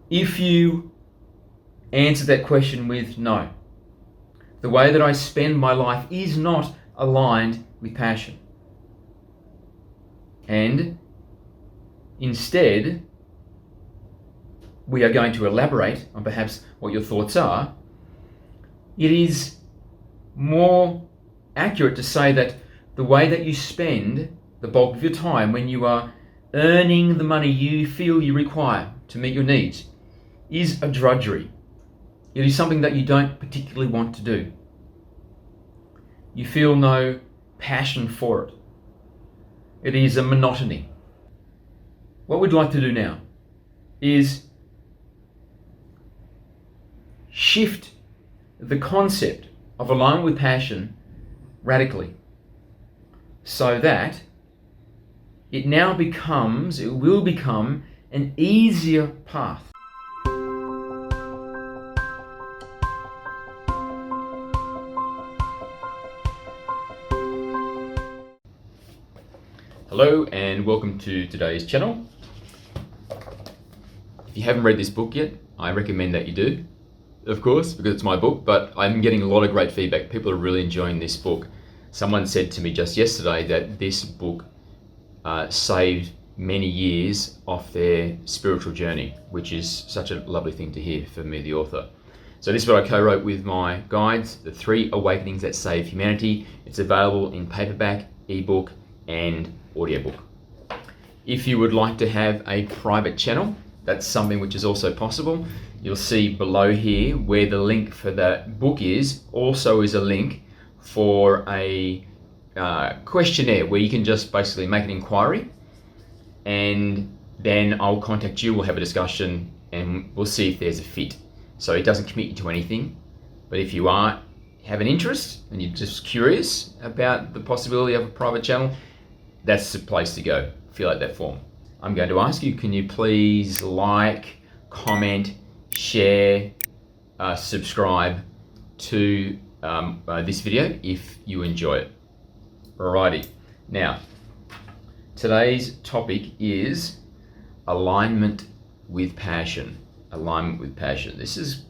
If you answer that question with no, the way that I spend my life is not aligned with passion, and instead we are going to elaborate on perhaps what your thoughts are, it is more accurate to say that the way that you spend the bulk of your time when you are earning the money you feel you require to meet your needs is a drudgery. It is something that you don't particularly want to do. You feel no passion for it. It is a monotony. What we'd like to do now is shift the concept of alignment with passion radically, so that it will become an easier path. Hello and welcome to today's channel. If you haven't read this book yet, I recommend that you do, of course, because it's my book, but I'm getting a lot of great feedback. People are really enjoying this book. Someone said to me just yesterday that this book saved many years off their spiritual journey, which is such a lovely thing to hear for me, the author. So this is what I co-wrote with my guides, The 3 Awakenings That Save Humanity. It's available in paperback, ebook, and audiobook. If you would like to have a private channel, that's something which is also possible. You'll see below here where the link for the book is, also is a link for a questionnaire where you can just basically make an inquiry, and then I'll contact you, we'll have a discussion, and we'll see if there's a fit. So it doesn't commit you to anything, but if you have an interest and you're just curious about the possibility of a private channel, that's the place to go. Fill out that form. I'm going to ask you, can you please like, comment, share, subscribe to this video if you enjoy it. Alrighty, now today's topic is alignment with passion. Alignment with passion. This is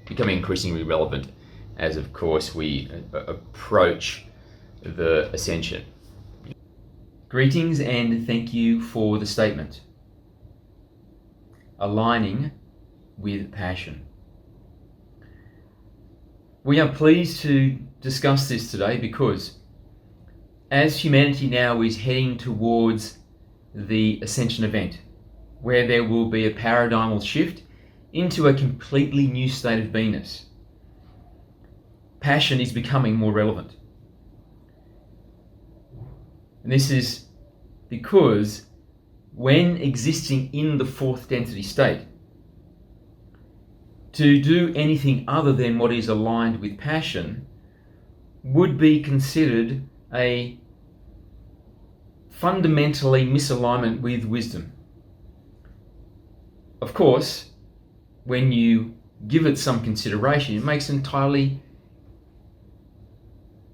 becoming increasingly relevant as, of course, we approach the Ascension. Greetings and thank you for the statement. Aligning with passion. We are pleased to discuss this today because as humanity now is heading towards the Ascension event, where there will be a paradigmal shift into a completely new state of beingness, passion is becoming more relevant. And this is because when existing in the fourth density state, to do anything other than what is aligned with passion would be considered a fundamentally misalignment with wisdom. Of course, when you give it some consideration, it makes entirely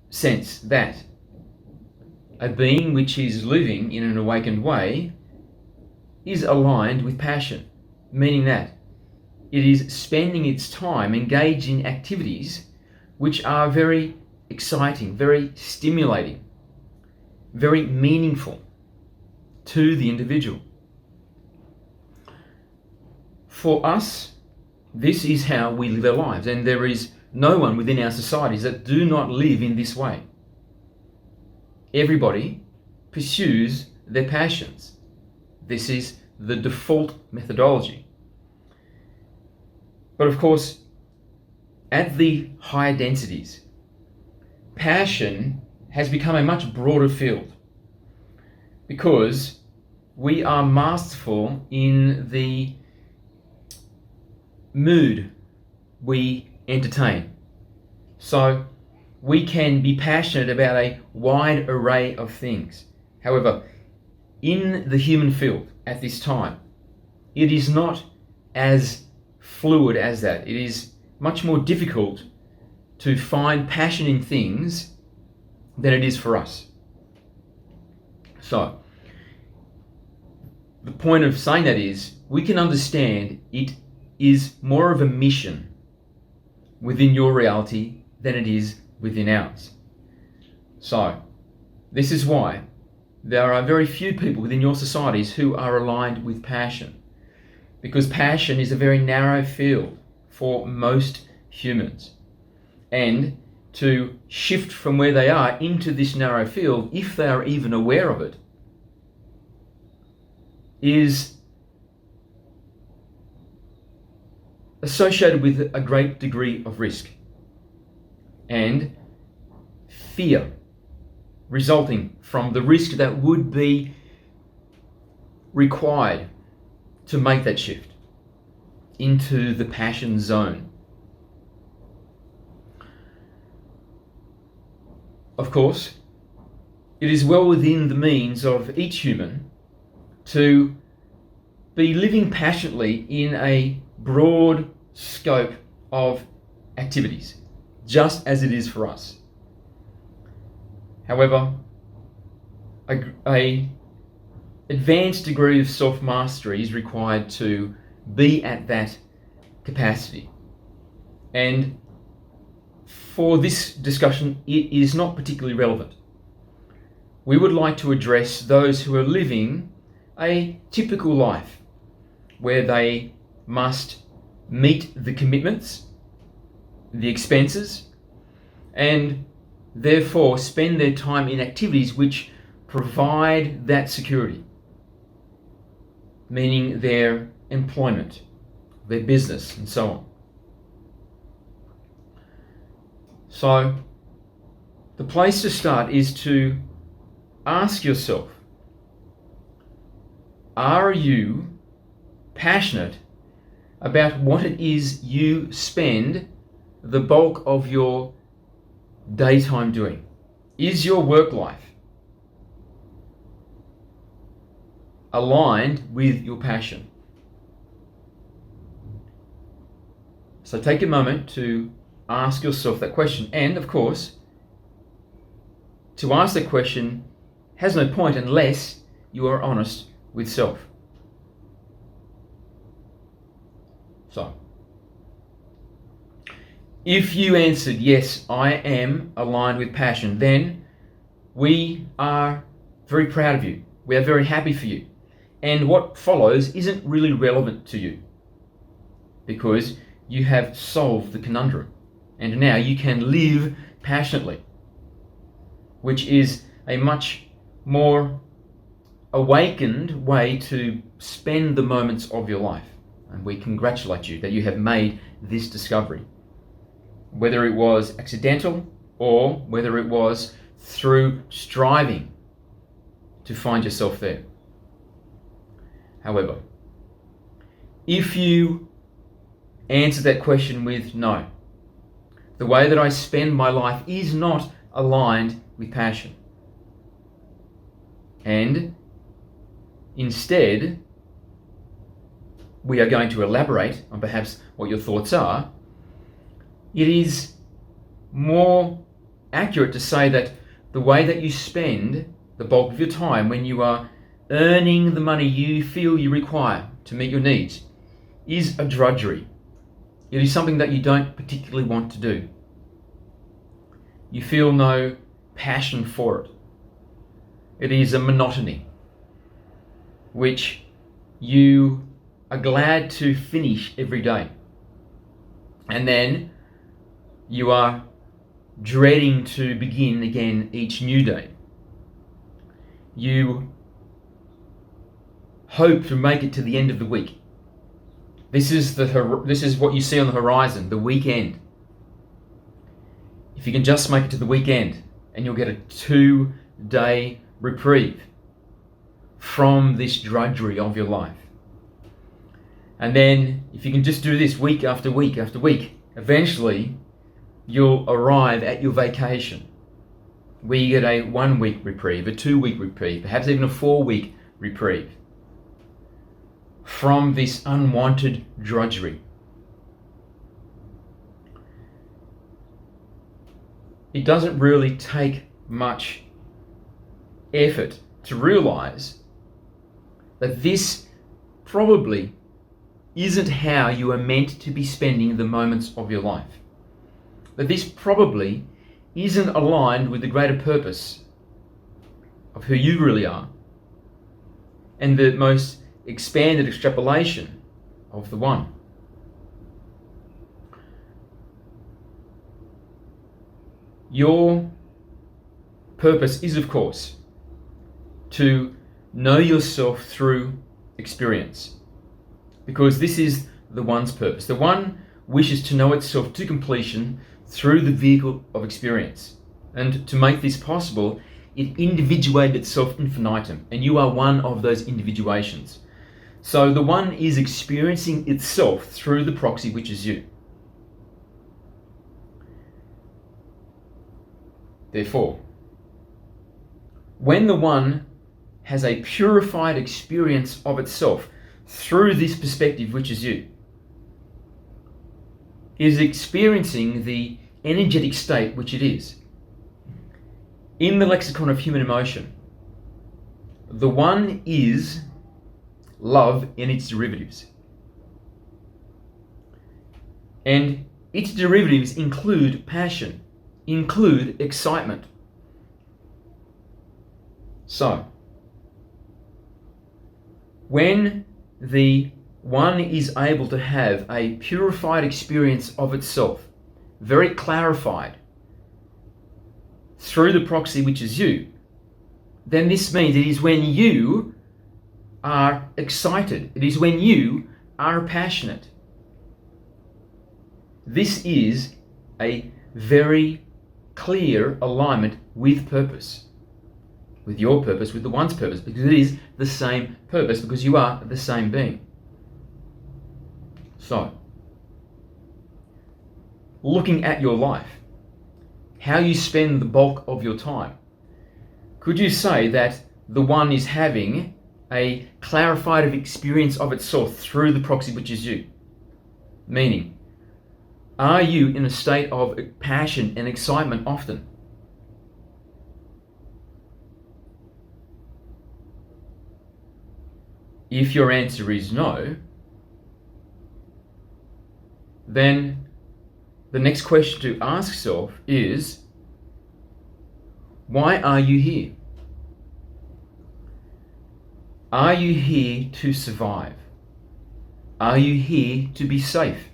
sense that a being which is living in an awakened way is aligned with passion, meaning that it is spending its time engaged in activities which are very exciting, very stimulating, very meaningful to the individual. For us, this is how we live our lives, and there is no one within our societies that do not live in this way. Everybody pursues their passions. This is the default methodology. But of course, at the higher densities, passion has become a much broader field because we are masterful in the mood we entertain. So we can be passionate about a wide array of things. However, in the human field at this time, it is not as fluid as that. It is much more difficult to find passion in things than it is for us. So, the point of saying that is, we can understand it is more of a mission within your reality than it is within ours. So, this is why there are very few people within your societies who are aligned with passion, because passion is a very narrow field for most humans. And to shift from where they are into this narrow field, if they are even aware of it, is associated with a great degree of risk and fear resulting from the risk that would be required to make that shift into the passion zone. Of course, it is well within the means of each human to be living passionately in a broad scope of activities, just as it is for us. However, a advanced degree of self-mastery is required to be at that capacity. And for this discussion, it is not particularly relevant. We would like to address those who are living a typical life where they must meet the commitments, the expenses, and therefore spend their time in activities which provide that security, meaning their employment, their business, and so on. So, the place to start is to ask yourself, are you passionate about what it is you spend the bulk of your daytime doing? Is your work life aligned with your passion? So take a moment to ask yourself that question. And of course, to ask that question has no point unless you are honest with self. So, if you answered, yes, I am aligned with passion, then we are very proud of you. We are very happy for you. And what follows isn't really relevant to you because you have solved the conundrum. And now you can live passionately, which is a much more awakened way to spend the moments of your life. And we congratulate you that you have made this discovery, whether it was accidental or whether it was through striving to find yourself there. However, if you answer that question with no, the way that I spend my life is not aligned with passion, and instead we are going to elaborate on perhaps what your thoughts are, it is more accurate to say that the way that you spend the bulk of your time when you are earning the money you feel you require to meet your needs is a drudgery. It is something that you don't particularly want to do. You feel no passion for it. It is a monotony which you are glad to finish every day. And then you are dreading to begin again each new day. You hope to make it to the end of the week. This is what you see on the horizon, the weekend. If you can just make it to the weekend, and you'll get a 2-day reprieve from this drudgery of your life. And then, if you can just do this week after week after week, eventually you'll arrive at your vacation, where you get a 1-week reprieve, a 2-week reprieve, perhaps even a 4-week reprieve from this unwanted drudgery. It doesn't really take much effort to realize that this probably isn't how you are meant to be spending the moments of your life. That this probably isn't aligned with the greater purpose of who you really are and the most expanded extrapolation of the one. Your purpose is, of course, to know yourself through experience, because this is the one's purpose. The one wishes to know itself to completion through the vehicle of experience, and to make this possible, it individuated itself infinitum, and you are one of those individuations. So the one is experiencing itself through the proxy, which is you. Therefore, when the one has a purified experience of itself through this perspective, which is you, is experiencing the energetic state which it is. In the lexicon of human emotion, the one is love and its derivatives. And its derivatives include passion, include excitement. So, when the one is able to have a purified experience of itself, very clarified, through the proxy which is you, then this means it is when you are excited, it is when you are passionate. This is a very clear alignment with purpose, with your purpose, with the one's purpose, because it is the same purpose, because you are the same being. So, looking at your life, how you spend the bulk of your time, could you say that the one is having a clarified experience of itself through the proxy which is you? Meaning, are you in a state of passion and excitement often? If your answer is no, then the next question to ask yourself is, why are you here? Are you here to survive? Are you here to be safe?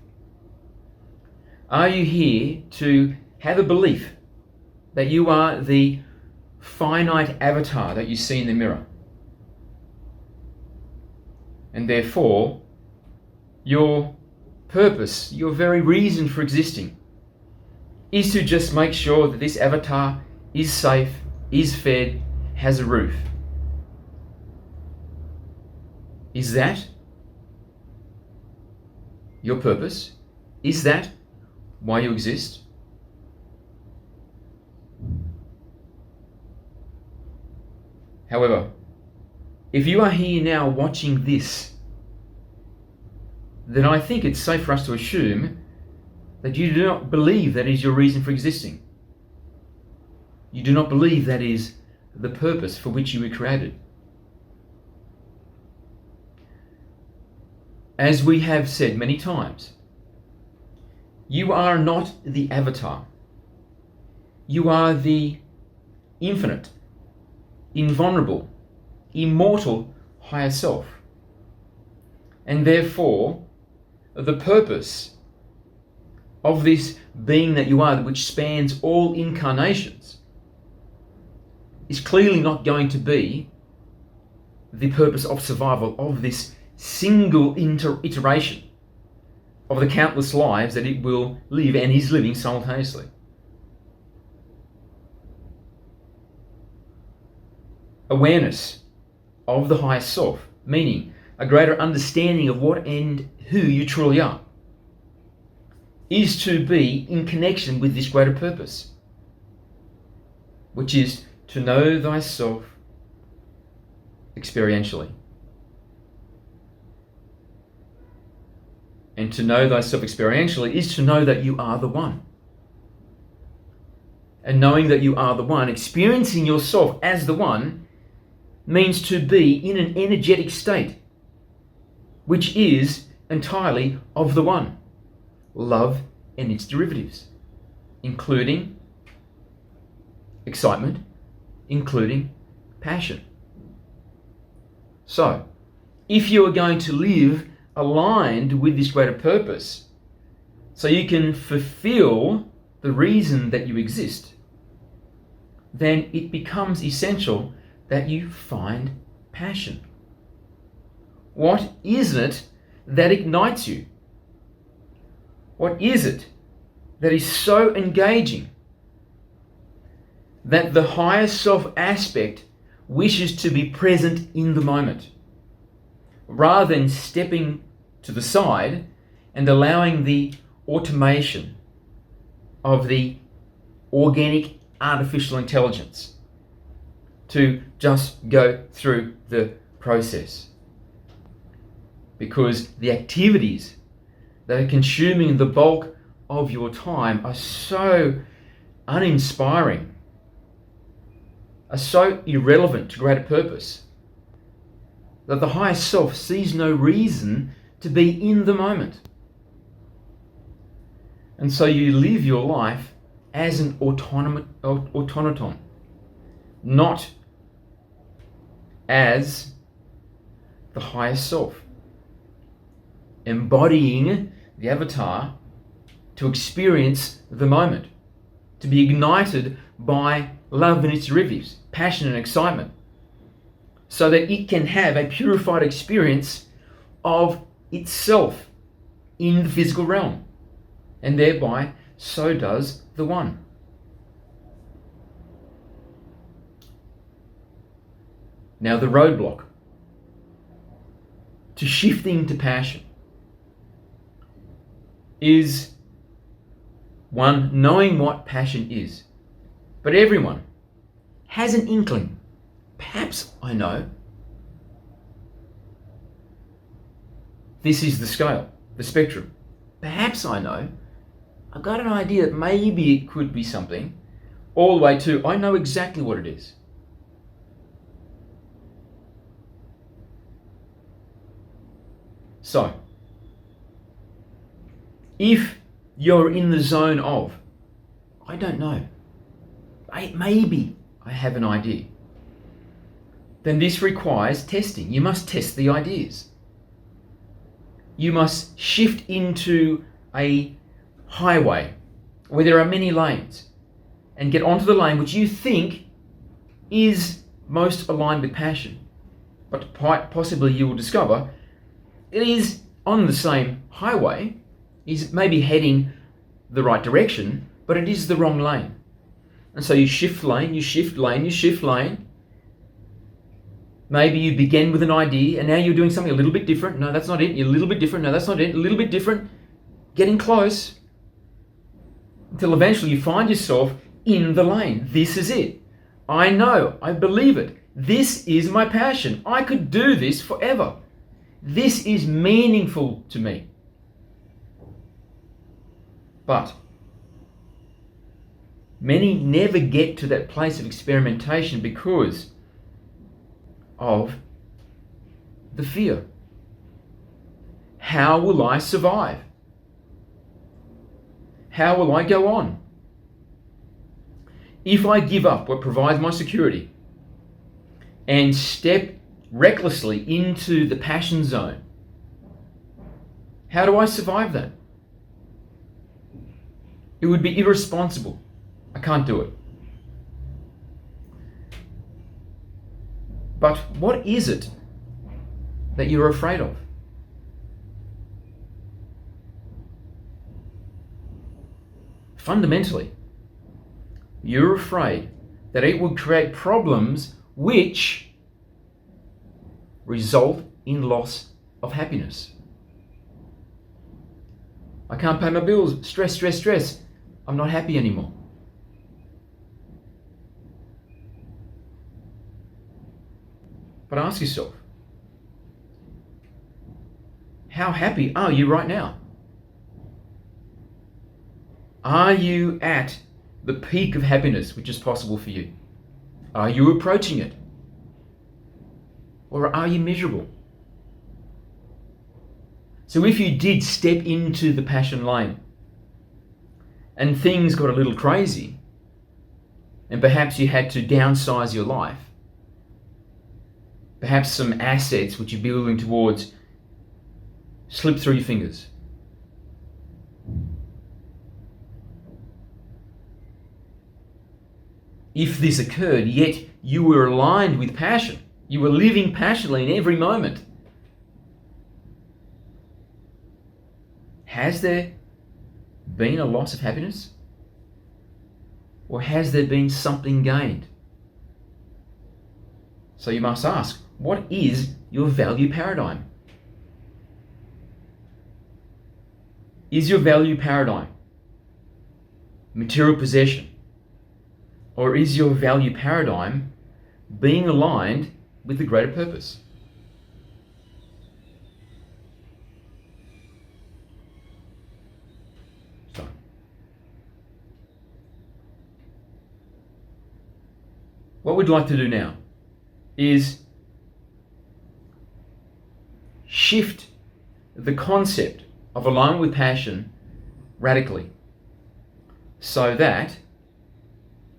Are you here to have a belief that you are the finite avatar that you see in the mirror? And therefore, your purpose, your very reason for existing, is to just make sure that this avatar is safe, is fed, has a roof. Is that your purpose? Is that why you exist? However, if you are here now watching this, then I think it's safe for us to assume that you do not believe that is your reason for existing. You do not believe that is the purpose for which you were created. As we have said many times, you are not the avatar. You are the infinite, invulnerable, immortal higher self. And therefore, the purpose of this being that you are, which spans all incarnations, is clearly not going to be the purpose of survival of this single iteration of the countless lives that it will live and is living simultaneously. Awareness of the higher self, meaning a greater understanding of what and who you truly are, is to be in connection with this greater purpose, which is to know thyself experientially. And to know thyself experientially is to know that you are the one. And knowing that you are the one, experiencing yourself as the one, means to be in an energetic state, which is entirely of the one, love and its derivatives, including excitement, including passion. So, if you are going to live aligned with this greater purpose, so you can fulfill the reason that you exist, then it becomes essential that you find passion. What is it that ignites you? What is it that is so engaging that the higher self aspect wishes to be present in the moment, rather than stepping to the side and allowing the automation of the organic artificial intelligence to just go through the process? Because the activities that are consuming the bulk of your time are so uninspiring, are so irrelevant to greater purpose, that the higher self sees no reason to be in the moment. And so you live your life as an automaton, not as the higher self, embodying the avatar to experience the moment, to be ignited by love and its derivatives, passion and excitement, so that it can have a purified experience of itself in the physical realm, and thereby so does the one. Now, the roadblock to shifting to passion is one, knowing what passion is. But everyone has an inkling. Perhaps I know. This is the scale, the spectrum. Perhaps I know. I've got an idea that maybe it could be something, all the way to I know exactly what it is. So, if you're in the zone of, I don't know, maybe I have an idea, then this requires testing. You must test the ideas. You must shift into a highway where there are many lanes and get onto the lane which you think is most aligned with passion. But quite possibly you will discover it is on the same highway, is maybe heading the right direction, but it is the wrong lane. And so you shift lane, you shift lane, you shift lane. Maybe you begin with an idea and now you're doing something a little bit different. No, that's not it. You're a little bit different. No, that's not it. A little bit different. Getting close until eventually you find yourself in the lane. This is it. I know. I believe it. This is my passion. I could do this forever. This is meaningful to me. But many never get to that place of experimentation because of the fear. How will I survive? How will I go on? If I give up what provides my security and step recklessly into the passion zone, how do I survive that? It would be irresponsible. I can't do it. But what is it that you're afraid of? Fundamentally, you're afraid that it will create problems which result in loss of happiness. I can't pay my bills. Stress, stress, stress. I'm not happy anymore. But ask yourself, how happy are you right now? Are you at the peak of happiness which is possible for you? Are you approaching it? Or are you miserable? So if you did step into the passion lane and things got a little crazy, and perhaps you had to downsize your life, perhaps some assets which you're building towards slip through your fingers. If this occurred, yet you were aligned with passion, you were living passionately in every moment, has there been a loss of happiness? Or has there been something gained? So you must ask, what is your value paradigm? Is your value paradigm material possession? Or is your value paradigm being aligned with the greater purpose? So, what we'd like to do now is shift the concept of alignment with passion radically, so that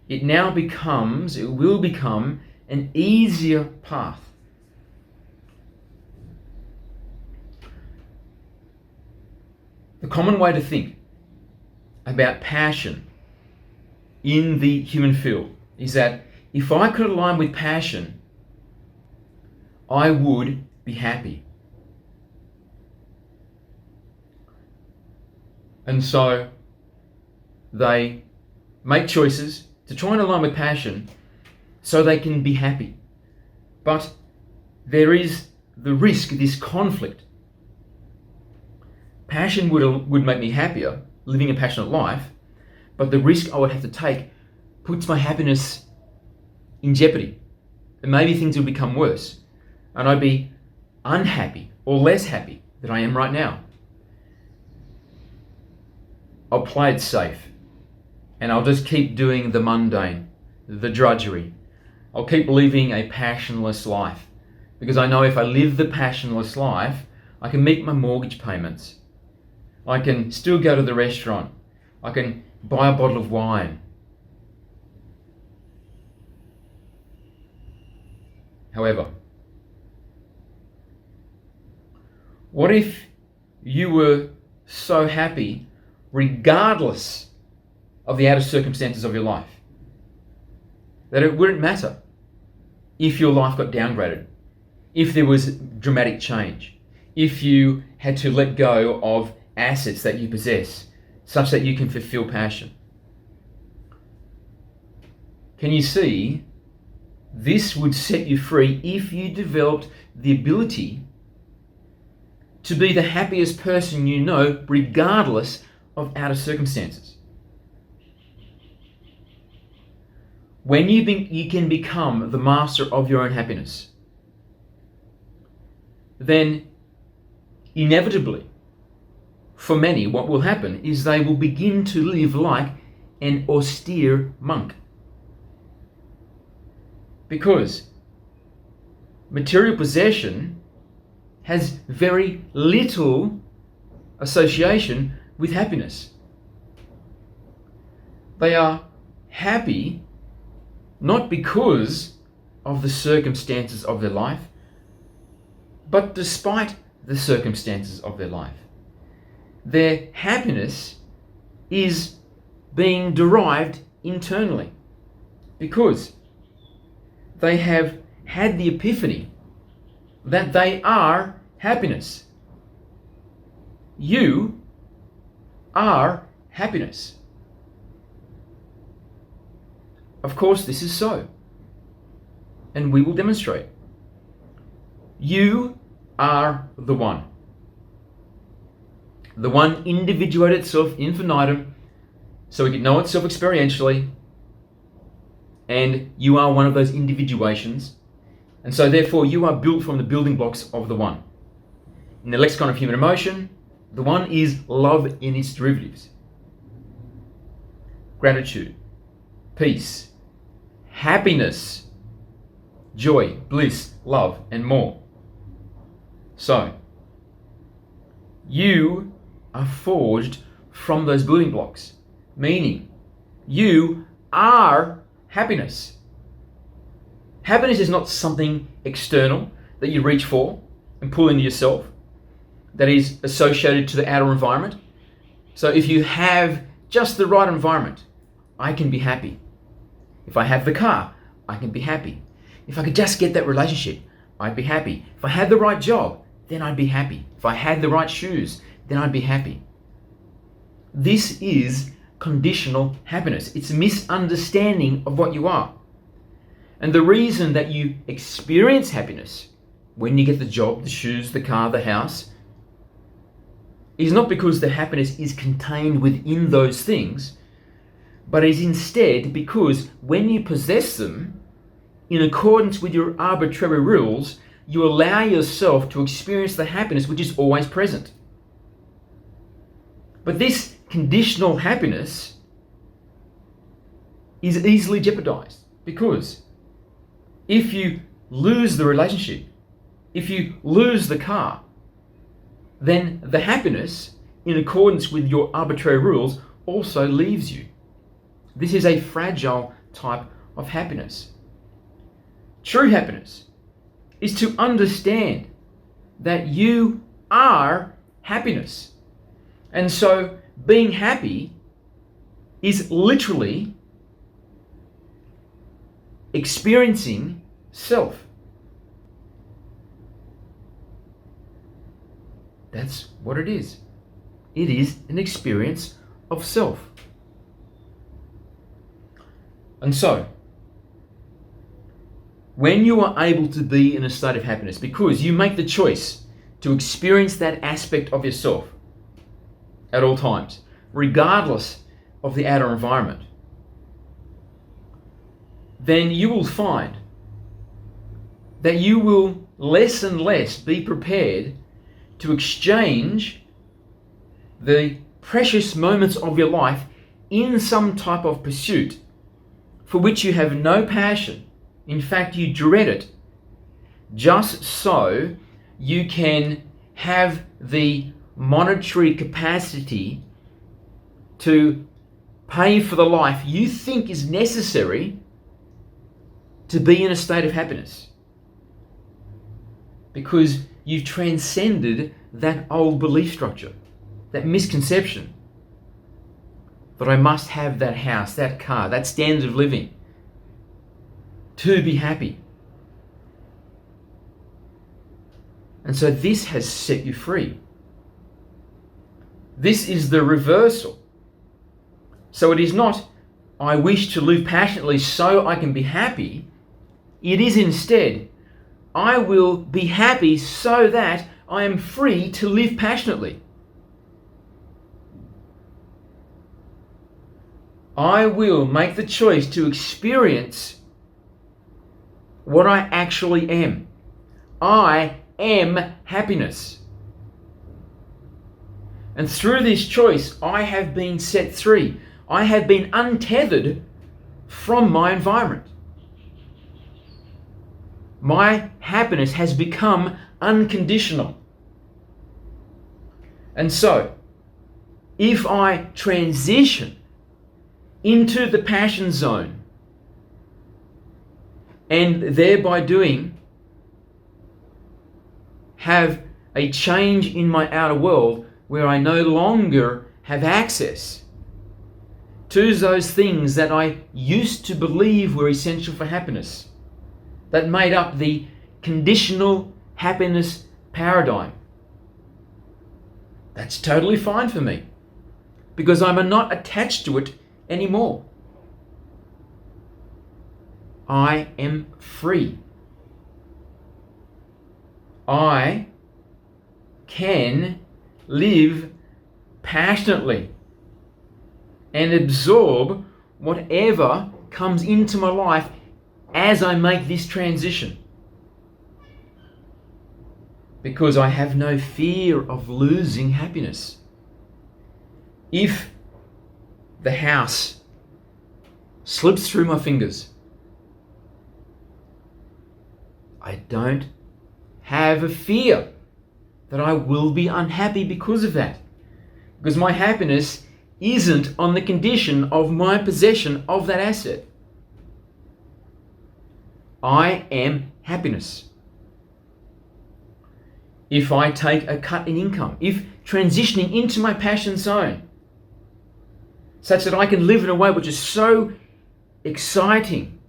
it will become an easier path. The common way to think about passion in the human field is that if I could align with passion, I would be happy. And so they make choices to try and align with passion so they can be happy. But there is the risk, this conflict. Passion would make me happier, living a passionate life, but the risk I would have to take puts my happiness in jeopardy. And maybe things will become worse, and I'd be unhappy or less happy than I am right now. I'll play it safe, and I'll just keep doing the mundane, the drudgery. I'll keep living a passionless life, because I know if I live the passionless life, I can meet my mortgage payments. I can still go to the restaurant. I can buy a bottle of wine. However, what if you were so happy regardless of the outer circumstances of your life, that it wouldn't matter if your life got downgraded, if there was dramatic change, if you had to let go of assets that you possess such that you can fulfill passion? Can you see? This would set you free if you developed the ability to be the happiest person you know, regardless of outer circumstances. When you can become the master of your own happiness, then inevitably, for many, what will happen is they will begin to live like an austere monk. Because material possession has very little association with happiness. They are happy not because of the circumstances of their life, but despite the circumstances of their life. Their happiness is being derived internally because they have had the epiphany that they are happiness. You are happiness. Of course, this is so, and we will demonstrate. You are the one. The one individuated itself infinitum, so it can know itself experientially, and you are one of those individuations, and so therefore you are built from the building blocks of the one. In the lexicon of human emotion, the one is love in its derivatives. Gratitude, peace, happiness, joy, bliss, love, and more. So, You are forged from those building blocks, meaning you are happiness. Happiness is not something external that you reach for and pull into yourself, that is associated to the outer environment. So if you have just the right environment, I can be happy. If I have the car, I can be happy. If I could just get that relationship, I'd be happy. If I had the right job, then I'd be happy. If I had the right shoes, then I'd be happy. This is conditional happiness. It's a misunderstanding of what you are. And the reason that you experience happiness when you get the job, the shoes, the car, the house, is not because the happiness is contained within those things, but is instead because when you possess them, in accordance with your arbitrary rules, you allow yourself to experience the happiness which is always present. But this conditional happiness is easily jeopardized, because if you lose the relationship, if you lose the car, then the happiness, in accordance with your arbitrary rules, also leaves you. This is a fragile type of happiness. True happiness is to understand that you are happiness. And so being happy is literally experiencing self. That's what it is. It is an experience of self. And so, when you are able to be in a state of happiness, because you make the choice to experience that aspect of yourself at all times, regardless of the outer environment, then you will find that you will less and less be prepared to exchange the precious moments of your life in some type of pursuit for which you have no passion. In fact, you dread it, just so you can have the monetary capacity to pay for the life you think is necessary to be in a state of happiness. Because you've transcended that old belief structure, that misconception that I must have that house, that car, that standard of living to be happy. And so this has set you free. This is the reversal. So it is not, I wish to live passionately so I can be happy. It is instead, I will be happy so that I am free to live passionately. I will make the choice to experience what I actually am. I am happiness. And through this choice, I have been set free. I have been untethered from my environment. My happiness has become unconditional. And so, if I transition into the passion zone, and thereby doing have a change in my outer world where I no longer have access to those things that I used to believe were essential for happiness, that made up the conditional happiness paradigm. That's totally fine for me, because I'm not attached to it anymore. I am free. I can live passionately and absorb whatever comes into my life as I make this transition, because I have no fear of losing happiness. If the house slips through my fingers, I don't have a fear that I will be unhappy because of that. Because my happiness isn't on the condition of my possession of that asset. I am happiness. If I take a cut in income, if transitioning into my passion zone, such that I can live in a way which is so exciting,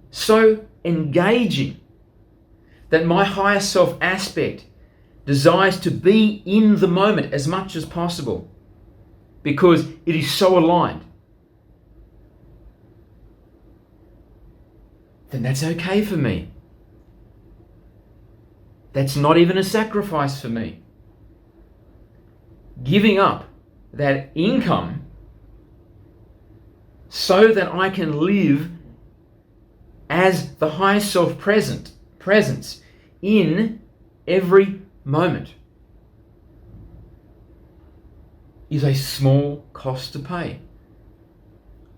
so engaging, that my higher self aspect desires to be in the moment as much as possible because it is so aligned, then that's okay for me. That's not even a sacrifice for me. Giving up that income so that I can live as the high self presence in every moment is a small cost to pay.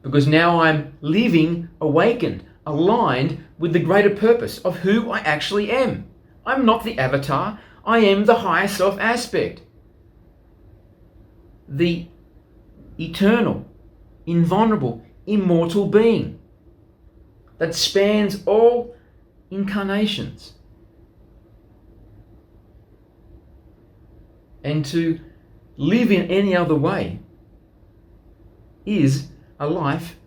Because now I'm living awakened, aligned with the greater purpose of who I actually am. I'm not the avatar, I am the higher self aspect. The eternal, invulnerable, immortal being that spans all incarnations. And to live in any other way is a life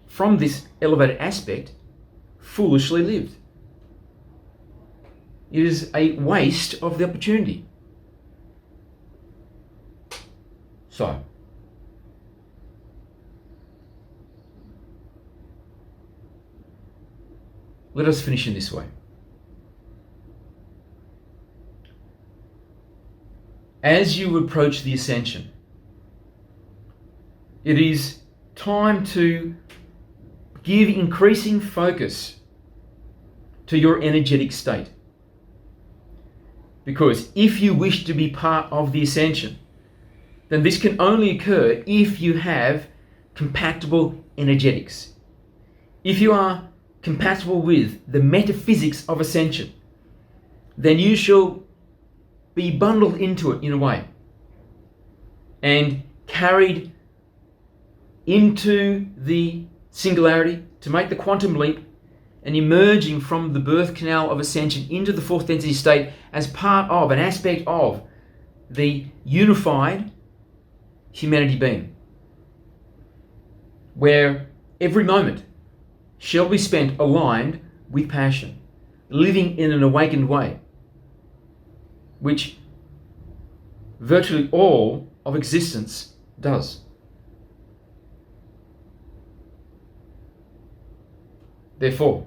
from this elevated aspect foolishly lived. It is a waste of the opportunity. So, let us finish in this way. As you approach the Ascension, it is time to give increasing focus to your energetic state. Because if you wish to be part of the Ascension, then this can only occur if you have compatible energetics. If you are compatible with the metaphysics of Ascension, then you shall be bundled into it in a way and carried into the singularity to make the quantum leap and emerging from the birth canal of Ascension into the fourth density state as part of, an aspect of, the unified humanity being, where every moment shall be spent aligned with passion, living in an awakened way, which virtually all of existence does. Therefore,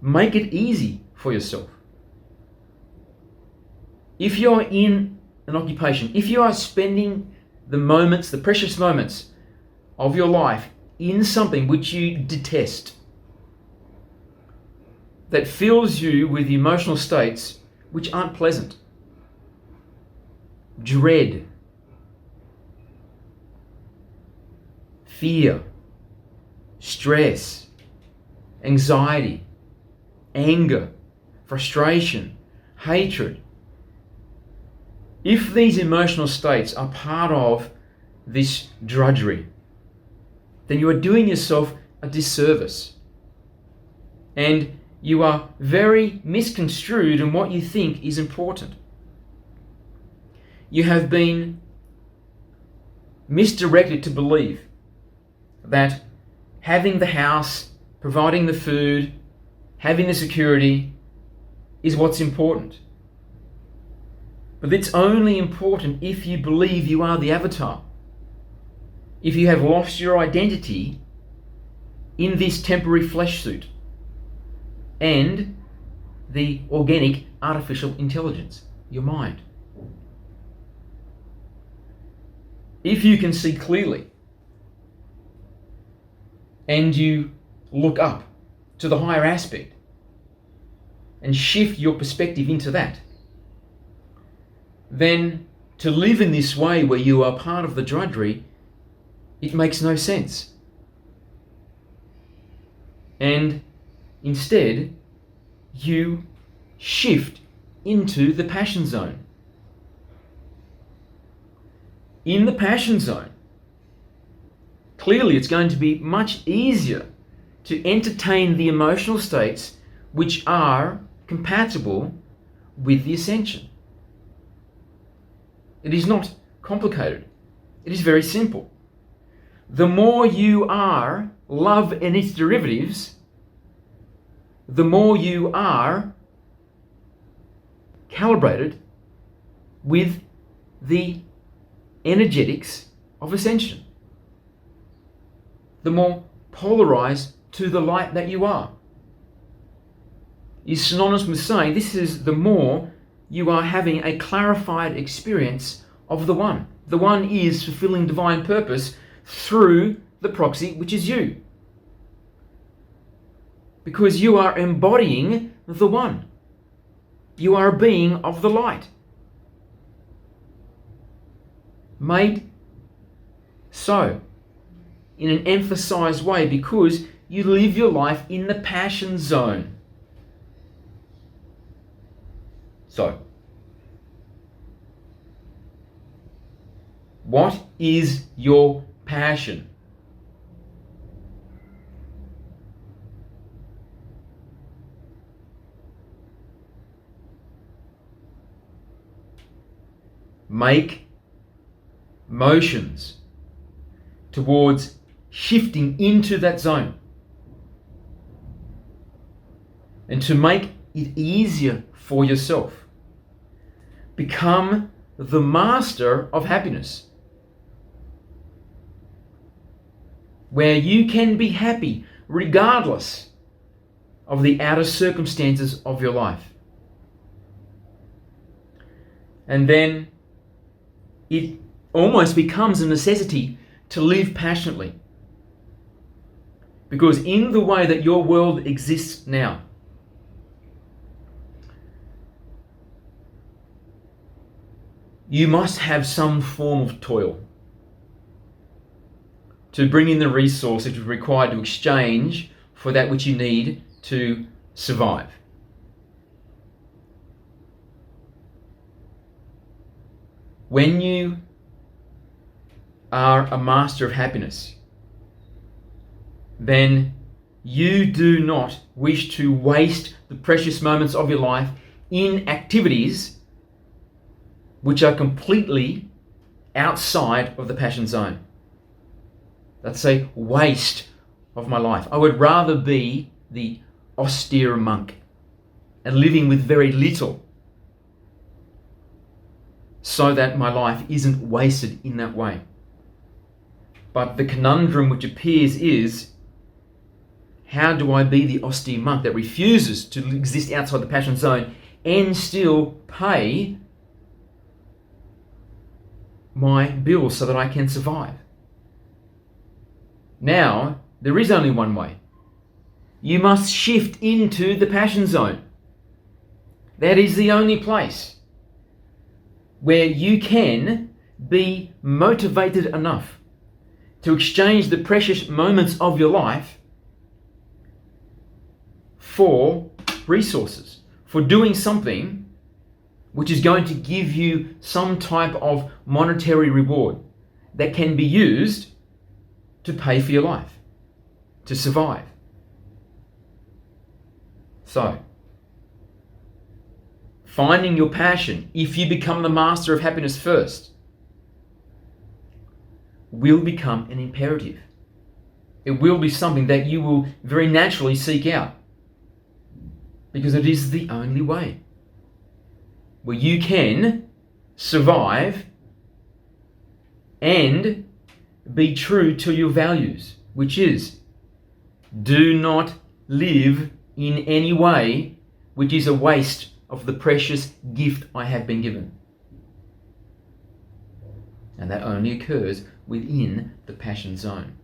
make it easy for yourself. If you're in an occupation, if you are spending the moments, the precious moments of your life in something which you detest, that fills you with emotional states which aren't pleasant, dread, fear, stress, anxiety, anger, frustration, hatred. If these emotional states are part of this drudgery, then you are doing yourself a disservice. And you are very misconstrued in what you think is important. You have been misdirected to believe that having the house, providing the food, having the security is what's important. But it's only important if you believe you are the avatar. If you have lost your identity in this temporary flesh suit and the organic artificial intelligence, your mind. If you can see clearly and you look up to the higher aspect and shift your perspective into that, then to live in this way where you are part of the drudgery, it makes no sense. And instead, you shift into the passion zone. In the passion zone, clearly it's going to be much easier to entertain the emotional states which are compatible with the Ascension. It is not complicated. It is very simple. The more you are love and its derivatives, the more you are calibrated with the energetics of Ascension. The more polarized to the light that you are. Is synonymous with saying this is the more you are having a clarified experience of the One. The One is fulfilling divine purpose through the proxy, which is you. Because you are embodying the One. You are a being of the light. Made so in an emphasized way because you live your life in the passion zone. So, what is your passion? Make motions towards shifting into that zone. And to make it easier for yourself, become the master of happiness, where you can be happy regardless of the outer circumstances of your life. And then it almost becomes a necessity to live passionately. Because in the way that your world exists now, you must have some form of toil to bring in the resources required to exchange for that which you need to survive. When you are a master of happiness, then you do not wish to waste the precious moments of your life in activities which are completely outside of the passion zone. That's a waste of my life. I would rather be the austere monk and living with very little so that my life isn't wasted in that way. But the conundrum which appears is, how do I be the austere monk that refuses to exist outside the passion zone and still pay my bills so that I can survive? Now, there is only one way. You must shift into the passion zone. That is the only place where you can be motivated enough to exchange the precious moments of your life for resources, for doing something which is going to give you some type of monetary reward that can be used to pay for your life, to survive. So, finding your passion, if you become the master of happiness first, will become an imperative. It will be something that you will very naturally seek out, because it is the only way where you can survive and be true to your values, which is, do not live in any way which is a waste of the precious gift I have been given. And that only occurs within the passion zone.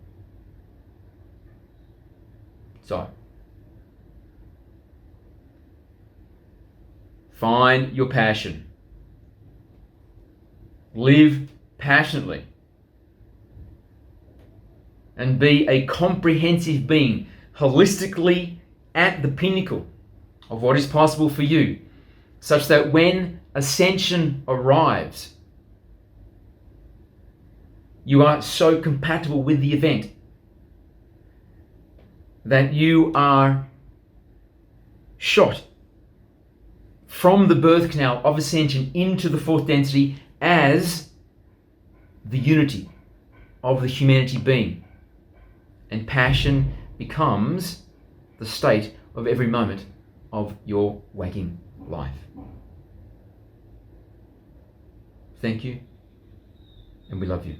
So, find your passion. Live passionately. And be a comprehensive being, holistically at the pinnacle of what is possible for you such that when Ascension arrives, you are so compatible with the event that you are shot from the birth canal of Ascension into the fourth density as the unity of the humanity being. And passion becomes the state of every moment of your waking life. Thank you, and we love you.